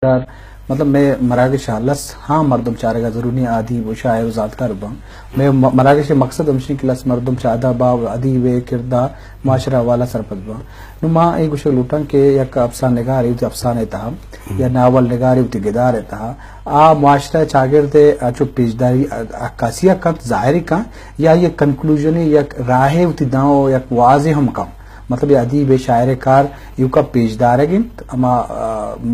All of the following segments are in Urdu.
مطلب میں مراکش لس ہاں مردم چارگا ضروری آدھی و شاعر و ذاتکار با میں مراکش مقصد ہمشی کہ لس مردم چادا با ادیب کردار معاشرہ والا سرپد با نو ما ایک گوشے لوٹن کہ یک افسانہ نگار ایوتی افسانہ تھا یا ناول نگار ایوتی گدار تھا آ معاشرہ چاگرد چو پیشداری عکاسیہ کت ظاہری کا یا یہ کنکلوژن یا راہ ایوتی داؤ یا واضح ہم کم مطلب یہ ادیب شاعر کار یو کا پیشدار ہے اما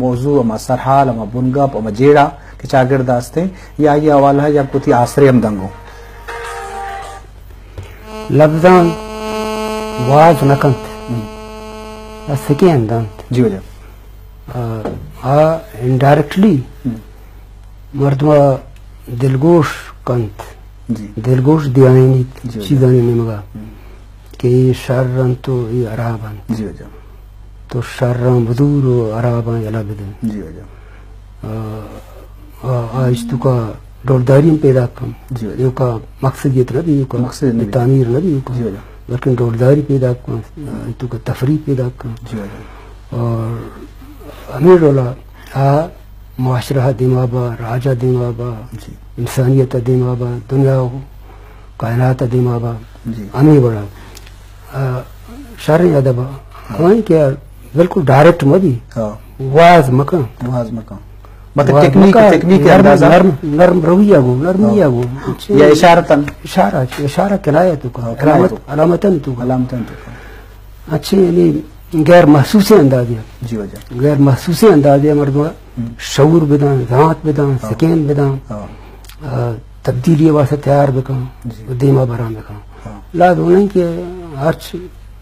موضوع اما سرحال اما بنگپ اما جیڑا کہ چاگرد داستے یا یہ حوالہ ہے یا کوئی آسرے ہم دنگو لفظان واز نکنت سکی اندانت جی وجہ انڈائریکٹلی مردمہ دلگوش کنت دلگوش دیانی چیزانی نمگا کہ شررن تو یہ عرابن جی وجہ تو شررن بدور و عرابن یلا بدن جی وجہ آج تو کا دورداری پیدا کم جی یو کا مقصد یہ نبی یو کا تعمیر نبی یو کا لیکن دورداری پیدا کم تو کا تفریح پیدا کم جی وجہ اور امیر رولا معاشرہ دیمابا راجہ دیمابا انسانیت دیمابا دنیا کائنات دیمابا امیر بڑا شرعی ادب وہیں کیا بالکل ڈائریکٹ مدی واز مکان مطلب ٹیکنیک اندازہ نرم رویہ گو نرمیہ گو یا اشارہ کنایہ تو کا علامتن تو کا اچھے یعنی غیر محسوسی اندازیہ جی وجہ غیر محسوسی اندازیہ مردمہ شعور بدان ذات بدان سکین بدان تبدیلی واسطہ تیار بکن دیما برام بکن لا دونیں کہ آج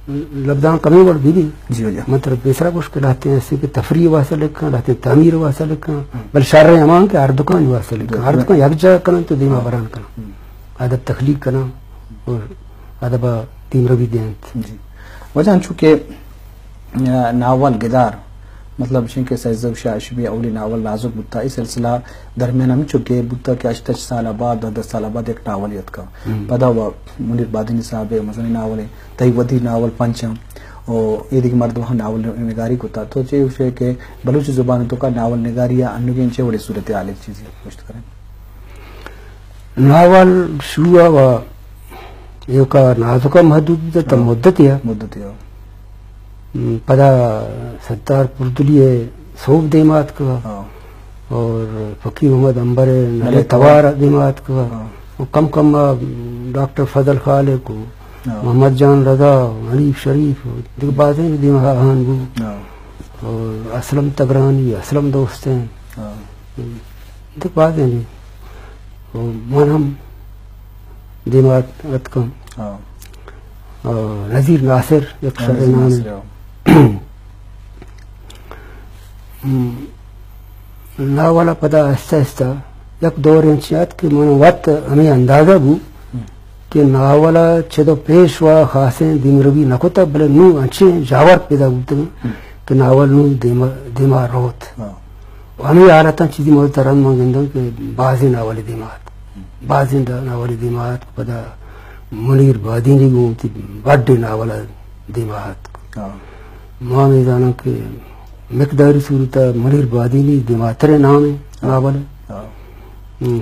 لفظان کمی بڑھ بھی جی وجہ مطلب بیسرا مشکل آتے ہیں ایسے کہ تفریح واسطہ لکھاں رہتے ہیں تعمیر واسطہ لکھاں بل شرع امان کے ہر دکان واسطہ لکھاں ہر دکان یک جا کرنا تو دیما بران کرنا ادب تخلیق کرنا اور ادب تیم روی دینت جی وجہ چونکہ ناول گدار مطلب شنکہ سیزب شاشبی اولی ناول نازک بتا اس سلسلہ درمیان ہم چکے بتا کہ 8 سال بعد 10 سال بعد ایک ناولیت کا پدا ہوا منیر بادنی صاحب مثلا ناول ہے تئی ودی ناول پنچم اور یہ دیکھ مردم ہم ناول نگاری کو تھا تو چاہیے اسے کہ بلوچ زبان تو کا ناول نگاری یا انگین چے بڑی صورت حال چیزیں پوچھت کریں ناول شروع ہوا یہ کا نازکہ محدود تا مدت ہے پدا ستار پردلیے صوب دیمات کا اور فقیر محمد امبر نلے توار دیمات کا کم کم ڈاکٹر فضل خالق کو محمد جان رضا حنیف شریف دیکھ باتیں دیمہ آہان بو اور اسلم تگرانی اسلم دوستیں دیکھ باتیں من ہم دیمات اتکم نظیر ناصر ایک شرع نام ناولا پدا آہستہ آہستہ یک دور انچیات کہ من وقت ہمیں اندازہ بو کہ ناولا چھدو پیشوا خاصیں دیمروی نکوتا بلے نو انچے جاور پیدا بوتا کہ ناول نو دیما روت ہمیں حالتا چیزی محترم مانگندوں کہ بعضی ناولی دیمات پدا منیر بادینی گومتی بڑی ناولا دیمات مامی جانا کہ مقداری صورتا منیر بادینی دیماتر نام ناول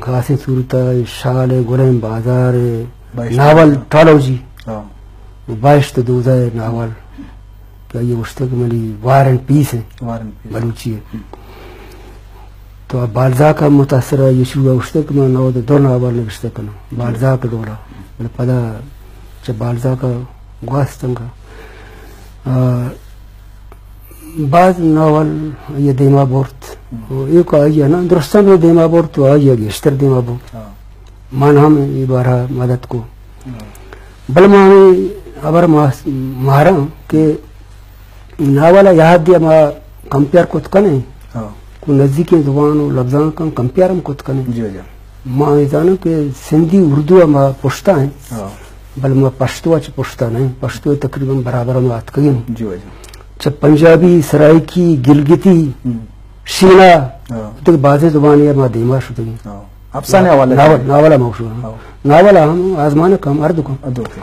خاصی صورتا شال گلیم بازار ناول ٹالوجی 22 دوزہ ناول کیا یہ مشتق ملی وار اینڈ پیس ہے بلوچی ہے تو اب بالزاک متاثرہ یشوع اشتق میں نو دو ناول نوشتہ کنا بالزاک دولا پدا چھ بالزاک گواستنگا بعض ناول یہ دیما بورت ایک آئی ہے نا درستان میں دیما بورت تو آئی ہے گشتر دیما بورت مانا ہم یہ بارہ مدد کو بلما ہمیں ابر مہارا کہ ناولا یاد دیا ما کمپیار کت کنے کو نزدیکی زبان و لفظان کن کمپیارم کت کنے ماں جانا کہ سندھی اردو ما پشتا ہیں بل ما پشتو اچھ پشتا نہیں پشتو تقریباً برابر ما اتکین چھ پنجابی سرائکی گلگتی شینا تک بازی زبانی ما دیما شدگی افسانے ناولا موشو ناولا ہم آزمانہ کم اردو کم